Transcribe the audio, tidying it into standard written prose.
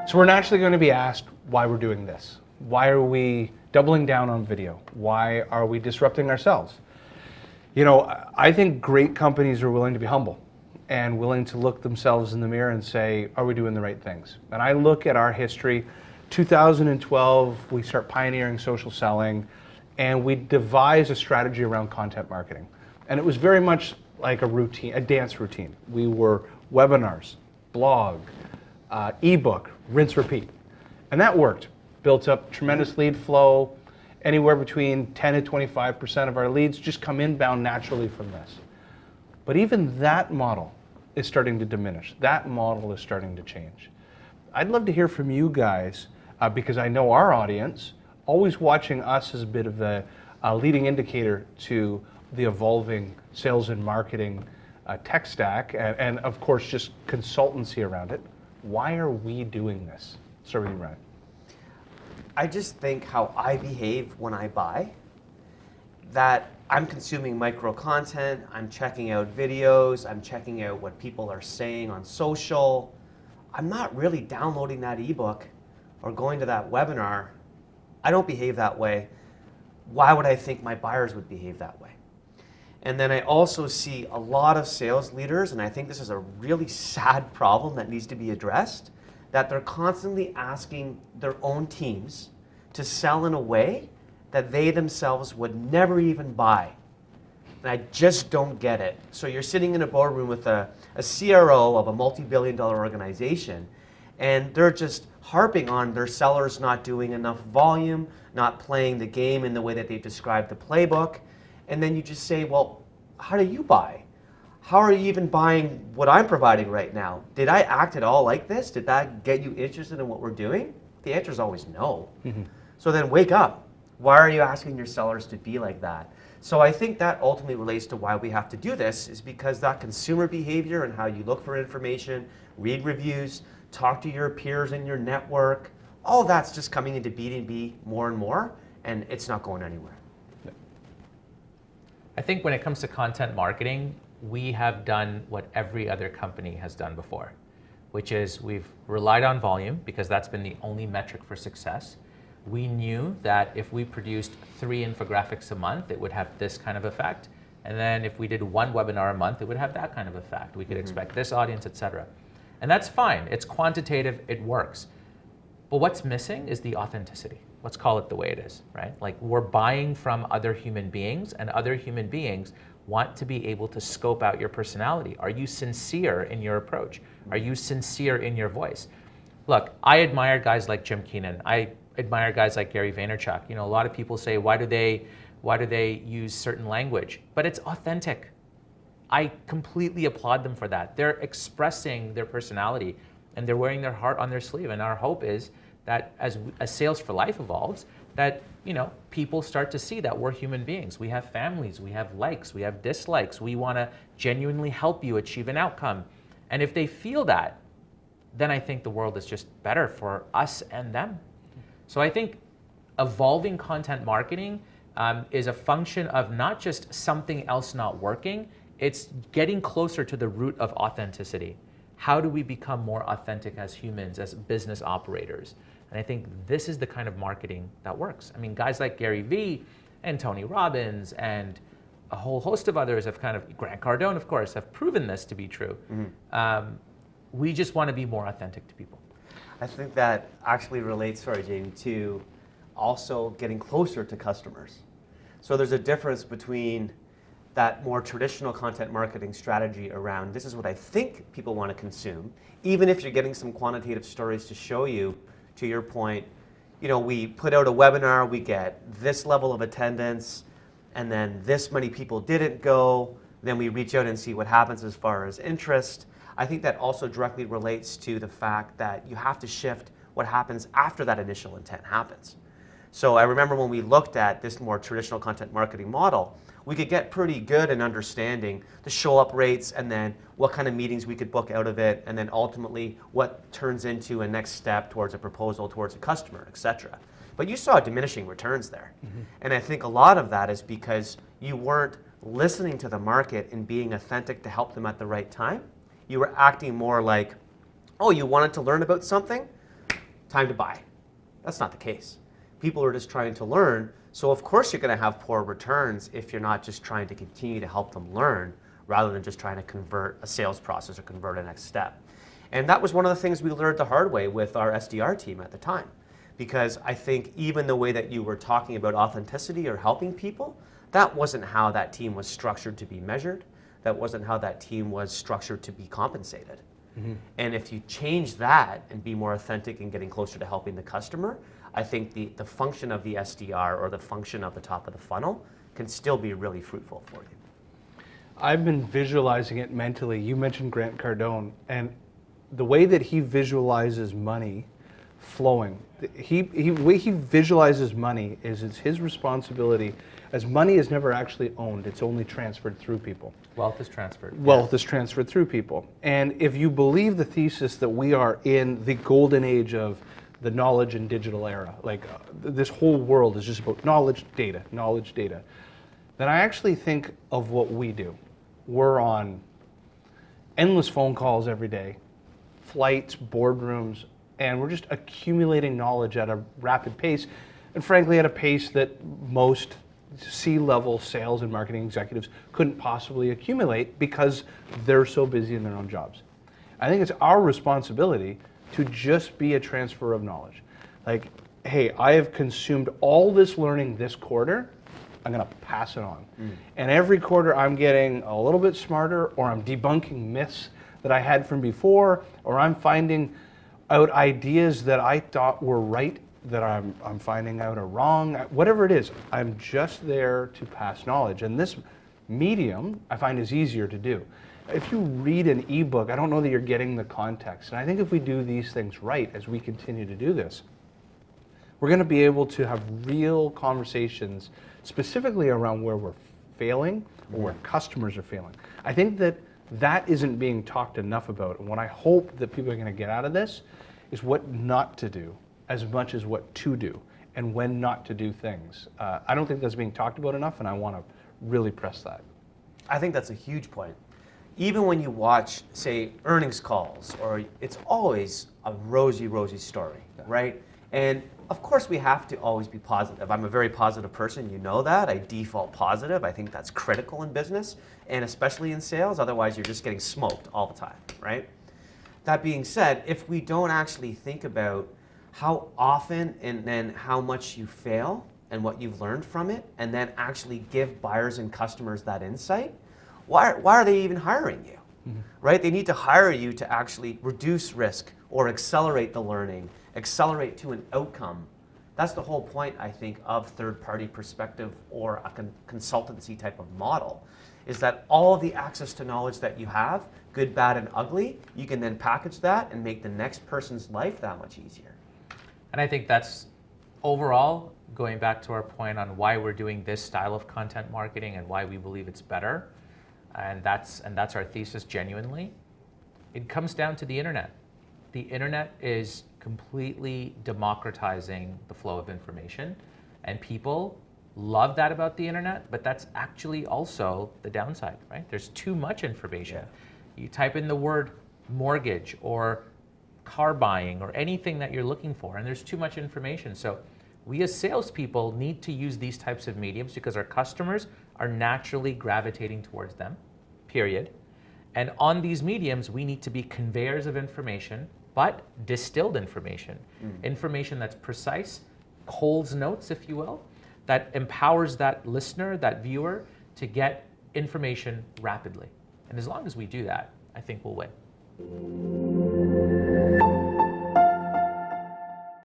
So we're naturally going to be asked why we're doing this. Why are we doubling down on video? Why are we disrupting ourselves? You know, I think great companies are willing to be humble and willing to look themselves in the mirror and say, are we doing the right things? And I look at our history. 2012, we start pioneering social selling, and we devised a strategy around content marketing. And it was very much like a routine, a dance routine. We were webinars, blog, ebook, rinse, repeat. And that worked. Built up tremendous lead flow. Anywhere between 10 to 25% of our leads just come inbound naturally from this. But even that model is starting to diminish. That model is starting to change. I'd love to hear from you guys, because I know our audience, always watching us as a bit of a leading indicator to the evolving sales and marketing tech stack, and of course just consultancy around it. Why are we doing this? Start with you, Ryan. I just think how I behave when I buy, that I'm consuming micro content, I'm checking out videos, I'm checking out what people are saying on social. I'm not really downloading that ebook or going to that webinar. I don't behave that way. Why would I think my buyers would behave that way? And then I also see a lot of sales leaders, and I think this is a really sad problem that needs to be addressed, that they're constantly asking their own teams to sell in a way that they themselves would never even buy. And I just don't get it. So you're sitting in a boardroom with a CRO of a multi-billion-dollar organization, and they're just harping on their sellers not doing enough volume, not playing the game in the way that they've described the playbook. And then you just say, well, how do you buy? How are you even buying what I'm providing right now? Did I act at all like this? Did that get you interested in what we're doing? The answer is always no. Mm-hmm. So then wake up. Why are you asking your sellers to be like that? So I think that ultimately relates to why we have to do this, is because that consumer behavior and how you look for information, read reviews, talk to your peers in your network, all that's just coming into B2B more and more, and it's not going anywhere. I think when it comes to content marketing, we have done what every other company has done before, which is we've relied on volume because that's been the only metric for success. We knew that if we produced 3 infographics a month, it would have this kind of effect. And then if we did 1 webinar a month, it would have that kind of effect. We could expect this audience, etc. And that's fine. It's quantitative. It works. But what's missing is the authenticity. Let's call it the way it is, right? Like, we're buying from other human beings, and other human beings want to be able to scope out your personality. Are you sincere in your approach? Are you sincere in your voice? Look, I admire guys like Jim Keenan. I admire guys like Gary Vaynerchuk. You know, a lot of people say, why do they use certain language? But it's authentic. I completely applaud them for that. They're expressing their personality, and they're wearing their heart on their sleeve. And our hope is that as Sales for Life evolves, that, you know, people start to see that we're human beings. We have families, we have likes, we have dislikes. We want to genuinely help you achieve an outcome. And if they feel that, then I think the world is just better for us and them. So I think evolving content marketing is a function of not just something else not working, it's getting closer to the root of authenticity. How do we become more authentic as humans, as business operators? And I think this is the kind of marketing that works. I mean, guys like Gary Vee and Tony Robbins and a whole host of others have kind of, Grant Cardone, of course, have proven this to be true. Mm-hmm. We just want to be more authentic to people. I think that actually relates, sorry, Jamie, to also getting closer to customers. So there's a difference between that more traditional content marketing strategy around this is what I think people want to consume, even if you're getting some quantitative stories to show you, to your point, you know, we put out a webinar, we get this level of attendance, and then this many people didn't go, then we reach out and see what happens as far as interest. I think that also directly relates to the fact that you have to shift what happens after that initial intent happens. So I remember when we looked at this more traditional content marketing model, we could get pretty good in understanding the show-up rates and then what kind of meetings we could book out of it, and then ultimately what turns into a next step towards a proposal, towards a customer, etc. But you saw diminishing returns there. Mm-hmm. And I think a lot of that is because you weren't listening to the market and being authentic to help them at the right time. You were acting more like, oh, you wanted to learn about something? time to buy. That's not the case. People are just trying to learn. So of course you're going to have poor returns if you're not just trying to continue to help them learn rather than just trying to convert a sales process or convert a next step. And that was one of the things we learned the hard way with our SDR team at the time. Because I think even the way that you were talking about authenticity or helping people, that wasn't how that team was structured to be measured. That wasn't how that team was structured to be compensated. Mm-hmm. And if you change that and be more authentic and getting closer to helping the customer, I think the function of the SDR or the function of the top of the funnel can still be really fruitful for you. I've been visualizing it mentally. You mentioned Grant Cardone, and the way that he visualizes money flowing, the way he visualizes money is it's his responsibility, as money is never actually owned, it's only transferred through people. Wealth is transferred. Wealth is transferred through people. And if you believe the thesis that we are in the golden age of the knowledge and digital era, like this whole world is just about knowledge, data, then I actually think of what we do. We're on endless phone calls every day, flights, boardrooms, and we're just accumulating knowledge at a rapid pace, and frankly at a pace that most C-level sales and marketing executives couldn't possibly accumulate because they're so busy in their own jobs. I think it's our responsibility to just be a transfer of knowledge. Like, hey, I have consumed all this learning this quarter, I'm gonna pass it on. And every quarter I'm getting a little bit smarter, or I'm debunking myths that I had from before, or I'm finding out ideas that I thought were right that I'm finding out are wrong. Whatever it is, I'm just there to pass knowledge. And this medium I find is easier to do. If you read an ebook, I don't know that you're getting the context. And I think if we do these things right as we continue to do this, we're going to be able to have real conversations specifically around where we're failing or where customers are failing. I think that that isn't being talked enough about. And what I hope that people are going to get out of this is what not to do as much as what to do and when not to do things. I don't think that's being talked about enough, and I want to really press that. I think that's a huge point. Even when you watch, say, earnings calls, or it's always a rosy story, right? And of course we have to always be positive. I'm a very positive person, you know that. I default positive. I think that's critical in business, and especially in sales. Otherwise, you're just getting smoked all the time, right? That being said, if we don't actually think about how often and then how much you fail and what you've learned from it, and then actually give buyers and customers that insight, why are they even hiring you? Mm-hmm. Right? They need to hire you to actually reduce risk or accelerate the learning, accelerate to an outcome. That's the whole point, I think, of third-party perspective or a consultancy type of model, is that all of the access to knowledge that you have, good, bad, and ugly, you can then package that and make the next person's life that much easier. And I think that's overall, going back to our point on why we're doing this style of content marketing and why we believe it's better, and that's our thesis genuinely, it comes down to the internet. The internet is completely democratizing the flow of information, and people love that about the internet, but that's actually also the downside, right? There's too much information. Yeah. You type in the word mortgage or car buying or anything that you're looking for, and there's too much information. So we as salespeople need to use these types of mediums because our customers are naturally gravitating towards them, period. And on these mediums, we need to be conveyors of information, but distilled information. Information that's precise, Cole's notes, if you will, that empowers that listener, that viewer, to get information rapidly. And as long as we do that, I think we'll win.